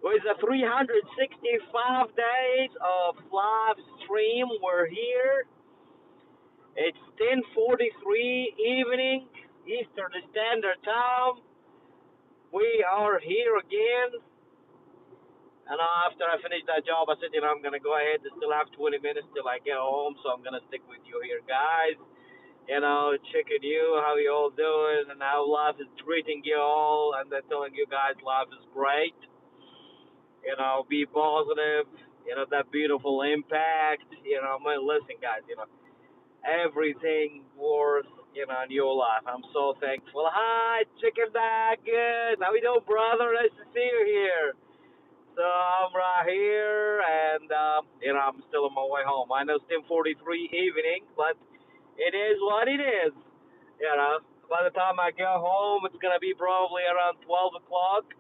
With the 365 days of live stream, we're here. It's 10:43 evening, Eastern Standard Time. We are here again. And after I finish that job, I said, I'm going to go ahead and still have 20 minutes till I get home. So I'm going to stick with you here, guys. Checking you, how you all doing, and how life is treating you all. And they're telling you guys life is great. Be positive. That beautiful impact. Listen, guys, everything worth, in your life. I'm so thankful. Hi, chicken bag. Good. How you doing, brother? Nice to see you here. So I'm right here, and I'm still on my way home. I know it's 10:43 evening, but it is what it is. You know, by the time I go home, it's gonna be probably around 12 o'clock,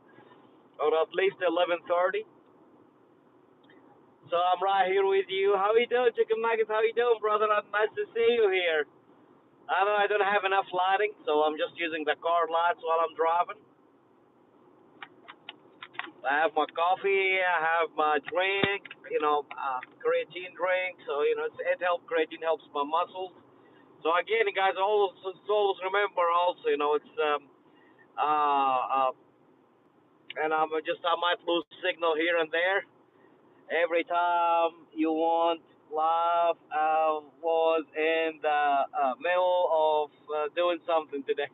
or at least 11:30. So I'm right here with you. How you doing, Chicken Nuggets? How you doing, brother? Nice to see you here. I know I don't have enough lighting, so I'm just using the car lights while I'm driving. I have my coffee, I have my drink, creatine drink. So it helps. Creatine helps my muscles. So again, guys, always remember also, it's uh, and I might lose signal here and there. Every time you want live, was in the middle of doing something today.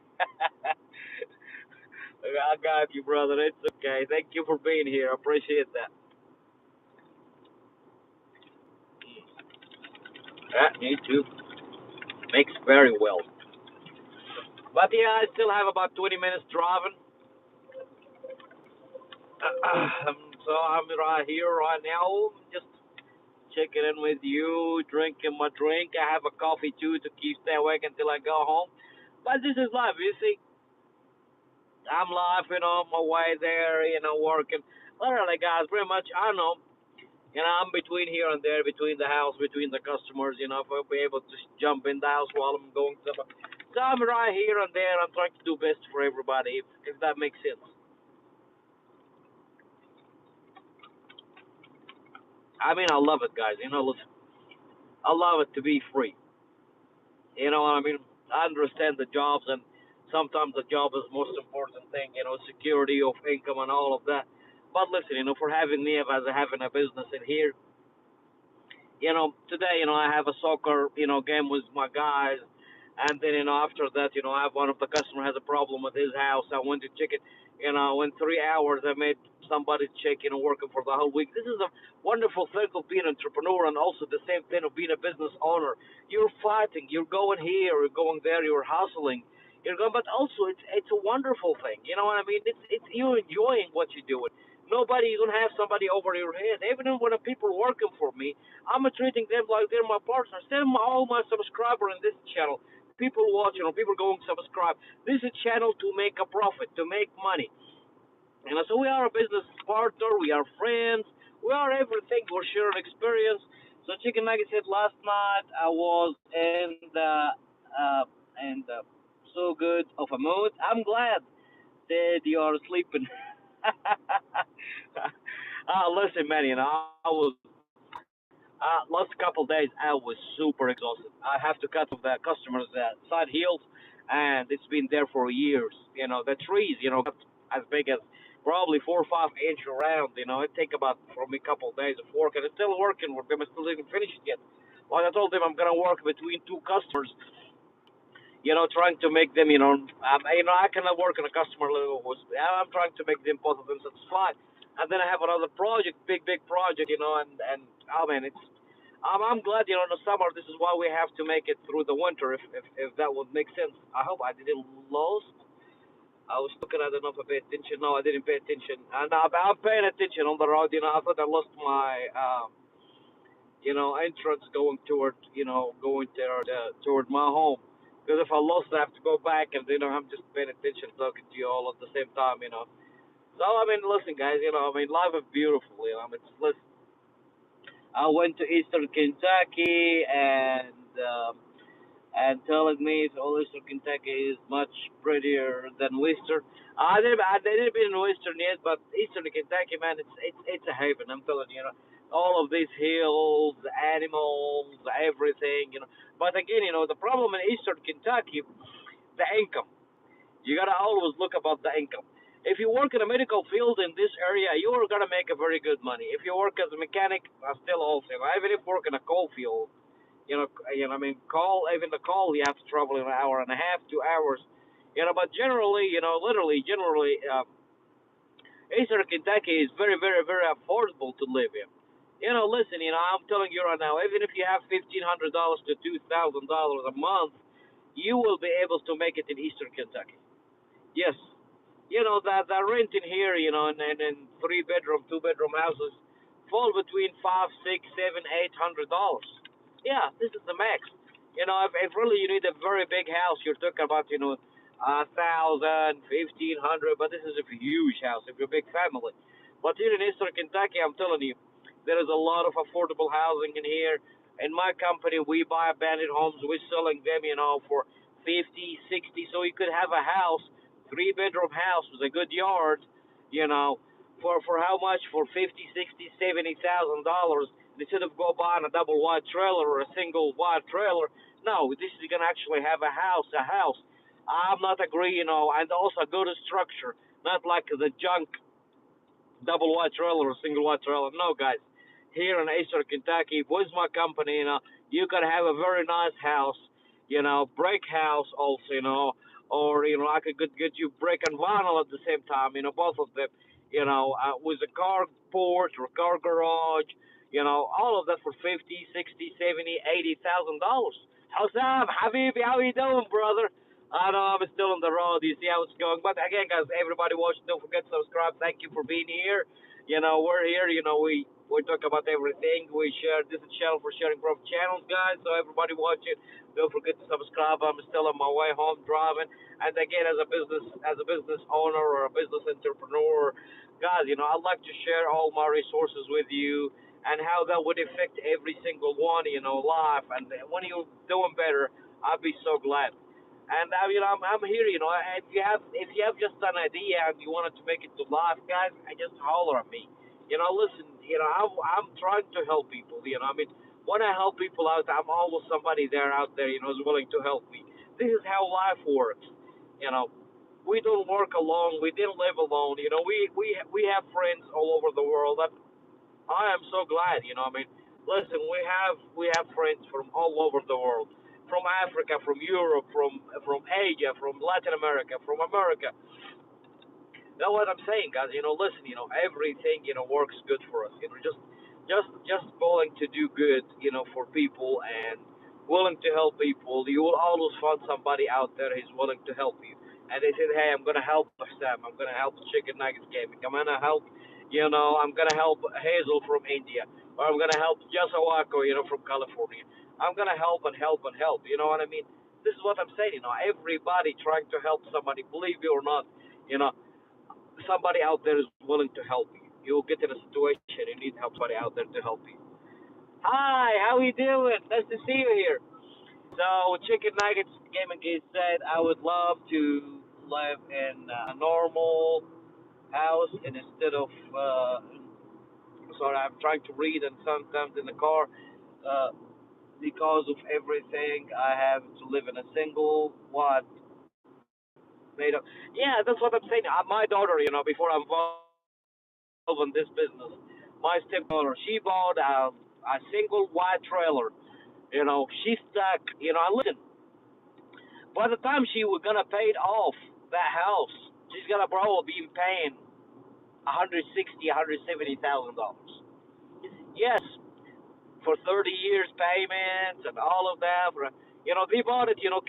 I got you, brother. It's okay. Thank you for being here. I appreciate that. Yeah, me too. Makes very well. But yeah, I still have about 20 minutes driving. So I'm right here right now, just checking in with you, drinking my drink. I have a coffee too to keep stay awake until I go home. But this is life, you see. I'm laughing on my way there, working. Literally, guys, pretty much, I don't know. I'm between here and there, between the house, between the customers, if I'll be able to jump in the house while I'm going to. So I'm right here and there. I'm trying to do best for everybody, if that makes sense. I mean, I love it, guys. Listen, I love it to be free. You know what I mean? I understand the jobs, and sometimes the job is the most important thing, security of income and all of that. But listen, for having me as having a business in here, today, I have a soccer, game with my guys. And then, after that, I have one of the customer has a problem with his house. I went to check it, in 3 hours, I made somebody check, working for the whole week. This is a wonderful thing of being an entrepreneur, and also the same thing of being a business owner. You're fighting, you're going here, you're going there, you're hustling. You're going, but also it's a wonderful thing. You know what I mean? It's you enjoying what you're doing. Nobody, you don't have somebody over your head. Even when the people working for me, I'm treating them like they're my partners. Send all my subscriber in this channel. People watching or people going to subscribe. This is a channel to make a profit, to make money. So we are a business partner. We are friends. We are everything. We're sharing experience. So Chicken Nugget said last night I was uh, in the so good of a mood. I'm glad that you are sleeping. Listen, man. I was last couple of days, I was super exhausted. I have to cut off the customers' side heels, and it's been there for years. The trees, got as big as probably 4 or 5 inch around. It take about for me a couple of days of work, and it's still working with them. I still didn't finish it yet. Like I told them, I'm gonna work between two customers. Trying to make them, I cannot work on a customer level. I'm trying to make them both of them satisfied. And then I have another project, big project, and oh man, I'm glad, in the summer, this is why we have to make it through the winter, if that would make sense. I hope I didn't lose. I was looking, I don't know if I paid attention. No, I didn't pay attention. And I'm paying attention on the road. I thought I lost my, entrance going toward, going toward my home. Because if I lost, I have to go back, and, I'm just paying attention, talking to you all at the same time. So, I mean, listen, guys, life is beautiful, listen, I went to Eastern Kentucky, and and telling me so Eastern Kentucky is much prettier than Western. I didn't been in Western yet, but Eastern Kentucky, man, it's a haven. I'm telling you, you know, all of these hills, the animals, everything, you know. But again, you know, the problem in Eastern Kentucky, the income. You gotta always look about the income. If you work in a medical field in this area, you are gonna make a very good money. If you work as a mechanic, still also. Even if you work in a coal field, I mean, even the call, you have to travel an hour and a half, 2 hours, you know. But generally, you know, literally, generally, Eastern Kentucky is very, very, very affordable to live in. You know, listen, you know, I'm telling you right now, even if you have $1,500 to $2,000 a month, you will be able to make it in Eastern Kentucky. Yes, you know that the rent in here, you know, in 3 bedroom, 2 bedroom houses, fall between five, six, seven, $800. Yeah, this is the max. You know, if really you need a very big house, you're talking about, you know, 1,000, 1,500. But this is a huge house if you're a big family. But here in Eastern Kentucky, I'm telling you, there is a lot of affordable housing in here. In my company, we buy abandoned homes. We're selling them, you know, for 50, 60. So you could have a house, 3 bedroom house with a good yard, you know, for how much? For 50, 60, $70,000 instead of go buying a double wide trailer or a single wide trailer. No, this is gonna actually have a house, a house. I'm not agree, you know, and also a good structure, not like the junk double wide trailer or single wide trailer. No, guys, here in Eastern Kentucky, with my company, you know, you can have a very nice house, you know, brick house also, you know, or you know, I could get you brick and vinyl at the same time, you know, both of them, you know, with a car porch or car garage, you know, all of that for 50, 60, 70, $80,000. Sam, Habibi, how you doing, brother? I know I'm still on the road. You see how it's going. But again, guys, everybody watching, don't forget to subscribe. Thank you for being here. You know, we're here. You know, we talk about everything. We share this is a channel for sharing growth channels, guys. So everybody watching, don't forget to subscribe. I'm still on my way home driving. And again, as a business owner or a business entrepreneur, guys, you know, I'd like to share all my resources with you and how that would affect every single one, you know, life. And when you're doing better, I'd be so glad. And you know, I'm here. You know, if you have just an idea and you wanted to make it to life, guys, I just holler at me. You know, listen. You know, I'm trying to help people. You know, I mean, when I help people out, I'm always somebody there out there. You know, is willing to help me. This is how life works. You know, we don't work alone. We didn't live alone. You know, we have friends all over the world. I am so glad, you know. I mean, listen, we have friends from all over the world, from Africa, from Europe, from Asia, from Latin America, from America. You know what I'm saying, guys? You know, listen, you know, everything, you know, works good for us. You know, just willing to do good, you know, for people and willing to help people. You will always find somebody out there who's willing to help you. And they said, hey, I'm gonna help Sam. I'm gonna help Chicken Nuggets Gaming. I'm gonna help, you know, I'm gonna help Hazel from India, or I'm gonna help Jasawako, you know, from California. I'm gonna help and help and help. You know what I mean? This is what I'm saying. You know, everybody trying to help somebody, believe it or not, you know, somebody out there is willing to help you. You'll get in a situation you need help somebody out there to help you. Hi, how you doing? Nice to see you here. So, Chicken Nuggets Gaming Geek said I would love to live in a normal house and instead of sorry, I'm trying to read and sometimes in the car uh, because of everything I have to live in a single what made up. Yeah, that's what I'm saying. My daughter, you know, before I'm involved in this business, my stepdaughter, she bought a single wide trailer. You know, she stuck. You know, and listen, by the time she was gonna pay it off that house, she's gonna probably be paying 160, $170,000. Yes, for 30 years payments and all of that. You know, they bought it. You know,